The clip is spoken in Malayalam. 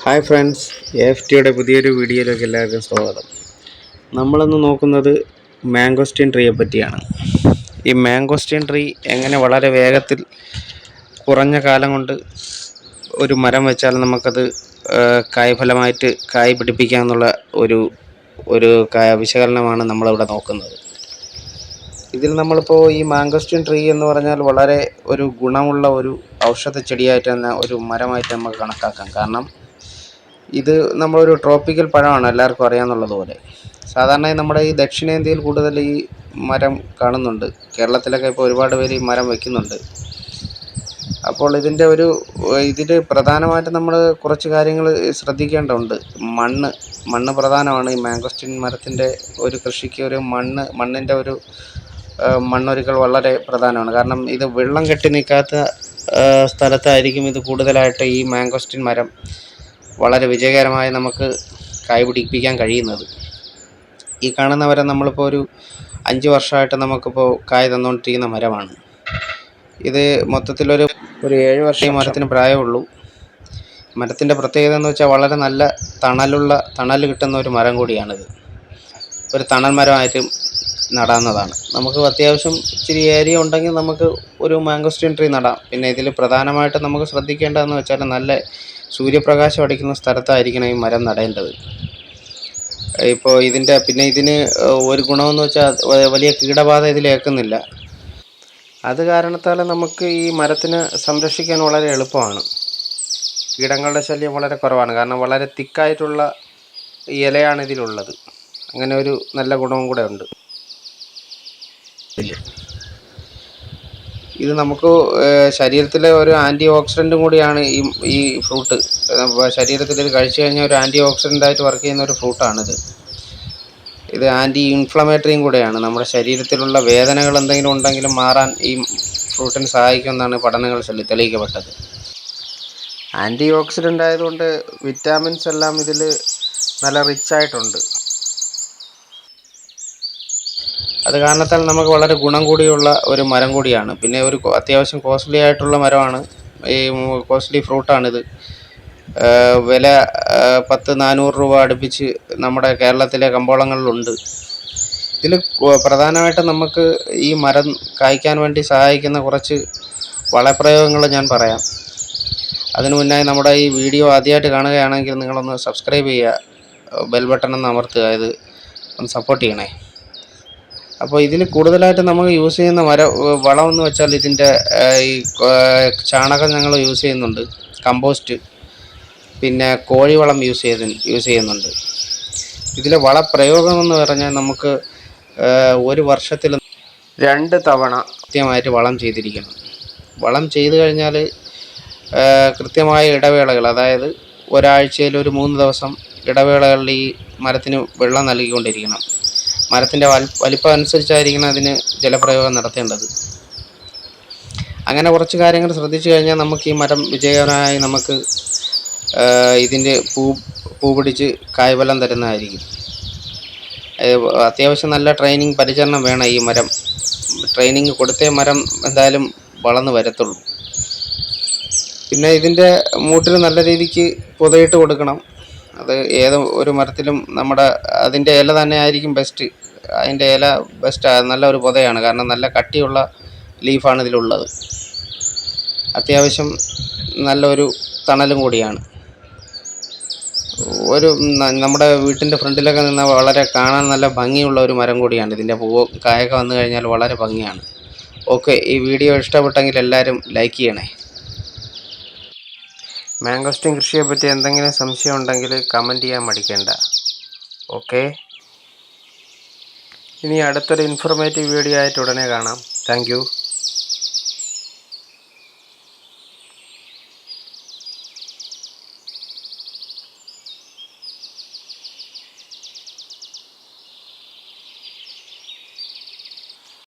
ഹായ് ഫ്രണ്ട്സ്, AFTയുടെ പുതിയൊരു വീഡിയോയിലേക്ക് എല്ലാവർക്കും സ്വാഗതം. നമ്മളിന്ന് നോക്കുന്നത് മാംഗോസ്റ്റീൻ ട്രീയെ പറ്റിയാണ്. ഈ മാംഗോസ്റ്റീൻ ട്രീ എങ്ങനെ വളരെ വേഗത്തിൽ കുറഞ്ഞ കാലം കൊണ്ട് ഒരു മരം വെച്ചാൽ നമുക്കത് കായ്ഫലമായിട്ട് കായ് പിടിപ്പിക്കാമെന്നുള്ള ഒരു വിശകലനമാണ് നമ്മളിവിടെ നോക്കുന്നത്. ഇതിൽ നമ്മളിപ്പോൾ ഈ മാംഗോസ്റ്റീൻ ട്രീ എന്ന് പറഞ്ഞാൽ വളരെ ഒരു ഗുണമുള്ള ഒരു ഔഷധ ചെടിയായിട്ട് തന്നെ ഒരു മരമായിട്ട് നമുക്ക് കണക്കാക്കാം. കാരണം ഇത് നമ്മളൊരു ട്രോപ്പിക്കൽ പഴമാണ്, എല്ലാവർക്കും അറിയാമെന്നുള്ളതുപോലെ. സാധാരണയായി നമ്മുടെ ഈ ദക്ഷിണേന്ത്യയിൽ കൂടുതൽ ഈ മരം കാണുന്നുണ്ട്. കേരളത്തിലൊക്കെ ഇപ്പോൾ ഒരുപാട് പേര് ഈ മരം വയ്ക്കുന്നുണ്ട്. അപ്പോൾ ഇതിൽ പ്രധാനമായിട്ടും നമ്മൾ കുറച്ച് കാര്യങ്ങൾ ശ്രദ്ധിക്കേണ്ടതുണ്ട്. മണ്ണ് പ്രധാനമാണ്. ഈ മാംഗോസ്റ്റീൻ മരത്തിൻ്റെ ഒരു കൃഷിക്ക് മണ്ണിൻ്റെ മണ്ണൊരുക്കൽ വളരെ പ്രധാനമാണ്. കാരണം ഇത് വെള്ളം കെട്ടി നിൽക്കാത്ത സ്ഥലത്തായിരിക്കും ഇത് കൂടുതലായിട്ട് ഈ മാംഗോസ്റ്റീൻ മരം വളരെ വിജയകരമായി നമുക്ക് കായ് പിടിപ്പിക്കാൻ കഴിയുന്നത്. ഈ കാണുന്ന മരം നമ്മളിപ്പോൾ ഒരു 5 വർഷമായിട്ട് നമുക്കിപ്പോൾ കായ് തന്നുകൊണ്ടിരിക്കുന്ന മരമാണ്. ഇത് മൊത്തത്തിലൊരു 7 വർഷം ഈ മരത്തിന് പ്രായമുള്ളൂ. മരത്തിൻ്റെ പ്രത്യേകത എന്ന് വെച്ചാൽ വളരെ നല്ല തണൽ കിട്ടുന്ന ഒരു മരം കൂടിയാണിത്. ഒരു തണൽ മരമായിട്ട് നടാവുന്നതാണ്. നമുക്ക് അത്യാവശ്യം ഇച്ചിരി ഏരിയ ഉണ്ടെങ്കിൽ നമുക്ക് ഒരു മാംഗോസ്റ്റീൻ ട്രീ നടാം. പിന്നെ ഇതിൽ പ്രധാനമായിട്ടും നമുക്ക് ശ്രദ്ധിക്കേണ്ടതെന്ന് വെച്ചാൽ നല്ല സൂര്യപ്രകാശം അടിക്കുന്ന സ്ഥലത്തായിരിക്കണം ഈ മരം നടേണ്ടത്. ഇപ്പോൾ ഇതിന് ഒരു ഗുണമെന്ന് വെച്ചാൽ വലിയ കീടബാധ ഇതിലേക്കുന്നില്ല. അത് കാരണത്താൽ നമുക്ക് ഈ മരത്തിന് സംരക്ഷിക്കാൻ വളരെ എളുപ്പമാണ്. കീടങ്ങളുടെ ശല്യം വളരെ കുറവാണ്. കാരണം വളരെ തിക്കായിട്ടുള്ള ഇലയാണ് ഇതിലുള്ളത്. അങ്ങനെ ഒരു നല്ല ഗുണവും കൂടെ ഉണ്ട്. ഇത് നമുക്ക് ശരീരത്തിലെ ഒരു ആൻറ്റി ഓക്സിഡൻറ്റും കൂടിയാണ് ഈ ഫ്രൂട്ട്. ശരീരത്തിൽ ഇത് കഴിച്ചു കഴിഞ്ഞാൽ ഒരു ആൻറ്റി ഓക്സിഡൻ്റായിട്ട് വർക്ക് ചെയ്യുന്ന ഒരു ഫ്രൂട്ടാണിത്. ഇത് ആൻറ്റി ഇൻഫ്ലമേറ്ററിയും കൂടെയാണ്. നമ്മുടെ ശരീരത്തിലുള്ള വേദനകൾ എന്തെങ്കിലും ഉണ്ടെങ്കിലും മാറാൻ ഈ ഫ്രൂട്ടിന് സഹായിക്കുമെന്നാണ് പഠനങ്ങൾ തെളിയിക്കപ്പെട്ടത്. ആൻറ്റി ഓക്സിഡൻ്റ് ആയതുകൊണ്ട് വിറ്റാമിൻസ് എല്ലാം ഇതിൽ നല്ല റിച്ചായിട്ടുണ്ട്. അത് കാരണത്താൽ നമുക്ക് വളരെ ഗുണം കൂടിയുള്ള ഒരു മരം കൂടിയാണ്. പിന്നെ ഒരു അത്യാവശ്യം കോസ്റ്റ്ലി ആയിട്ടുള്ള മരമാണ്. ഈ കോസ്റ്റ്ലി ഫ്രൂട്ടാണിത്. വില 400 രൂപ അടുപ്പിച്ച് നമ്മുടെ കേരളത്തിലെ കമ്പോളങ്ങളിലുണ്ട്. ഇതിൽ പ്രധാനമായിട്ടും നമുക്ക് ഈ മരം കായ്ക്കാൻ വേണ്ടി സഹായിക്കുന്ന കുറച്ച് വളപ്രയോഗങ്ങൾ ഞാൻ പറയാം. അതിനു മുന്നായി നമ്മുടെ ഈ വീഡിയോ ആദ്യമായിട്ട് കാണുകയാണെങ്കിൽ നിങ്ങളൊന്ന് സബ്സ്ക്രൈബ് ചെയ്യുക, ബെൽ ബട്ടൺ ഒന്ന് അമർത്തുക, ഇത് ഒന്ന് സപ്പോർട്ട് ചെയ്യണേ. അപ്പോൾ ഇതിൽ കൂടുതലായിട്ട് നമുക്ക് യൂസ് ചെയ്യുന്ന വളമെന്ന് വെച്ചാൽ ഇതിൻ്റെ ഈ ചാണകം ഞങ്ങൾ യൂസ് ചെയ്യുന്നുണ്ട്, കമ്പോസ്റ്റ്, പിന്നെ കോഴിവളം യൂസ് ചെയ്യുന്നുണ്ട്. ഇതിലെ വളപ്രയോഗമെന്ന് പറഞ്ഞാൽ നമുക്ക് ഒരു വർഷത്തിൽ 2 തവണ കൃത്യമായിട്ട് വളം ചെയ്തിരിക്കണം. വളം ചെയ്ത് കഴിഞ്ഞാൽ കൃത്യമായ ഇടവേളകൾ, അതായത് ഒരാഴ്ചയിൽ ഒരു 3 ദിവസം ഇടവേളകളിൽ ഈ മരത്തിന് വെള്ളം നൽകിക്കൊണ്ടിരിക്കണം. മരത്തിൻ്റെ വലിപ്പം അനുസരിച്ചായിരിക്കണം അതിന് ജലപ്രയോഗം നടത്തേണ്ടത്. അങ്ങനെ കുറച്ച് കാര്യങ്ങൾ ശ്രദ്ധിച്ചു കഴിഞ്ഞാൽ നമുക്ക് ഈ മരം വിജയകരമായി നമുക്ക് ഇതിൻ്റെ പൂ പിടിച്ച് കായ്ഫലം തരുന്നതായിരിക്കും. അത്യാവശ്യം നല്ല പരിചരണം വേണം ഈ മരം. ട്രെയിനിങ് കൊടുത്തേ മരം എന്തായാലും വളർന്ന് വരത്തുള്ളൂ. പിന്നെ ഇതിൻ്റെ മൂട്ടിൽ നല്ല രീതിക്ക് പുതയിട്ട് കൊടുക്കണം. അത് ഏത് ഒരു മരത്തിലും അതിൻ്റെ ഇല തന്നെ ആയിരിക്കും ബെസ്റ്റ്. അതിൻ്റെ ഇല ബെസ്റ്റ്, നല്ല ഒരു പുതയാണ്. കാരണം നല്ല കട്ടിയുള്ള ലീഫാണ് ഇതിലുള്ളത്. അത്യാവശ്യം നല്ലൊരു തണലും കൂടിയാണ്. നമ്മുടെ വീട്ടിൻ്റെ ഫ്രണ്ടിലൊക്കെ നിന്നാൽ വളരെ കാണാൻ നല്ല ഭംഗിയുള്ള ഒരു മരം കൂടിയാണ്. ഇതിൻ്റെ കായൊക്കെ വന്നു കഴിഞ്ഞാൽ വളരെ ഭംഗിയാണ്. ഓക്കെ, ഈ വീഡിയോ ഇഷ്ടപ്പെട്ടെങ്കിൽ എല്ലാവരും ലൈക്ക് ചെയ്യണേ. മാംഗോസ്റ്റീൻ കൃഷിയെപ്പറ്റി എന്തെങ്കിലും സംശയം ഉണ്ടെങ്കിൽ കമൻറ്റ് ചെയ്യാൻ മടിക്കേണ്ട. ഓക്കെ, ഇനി അടുത്തൊരു ഇൻഫോർമേറ്റീവ് വീഡിയോ ആയിട്ട് ഉടനെ കാണാം. Thank you.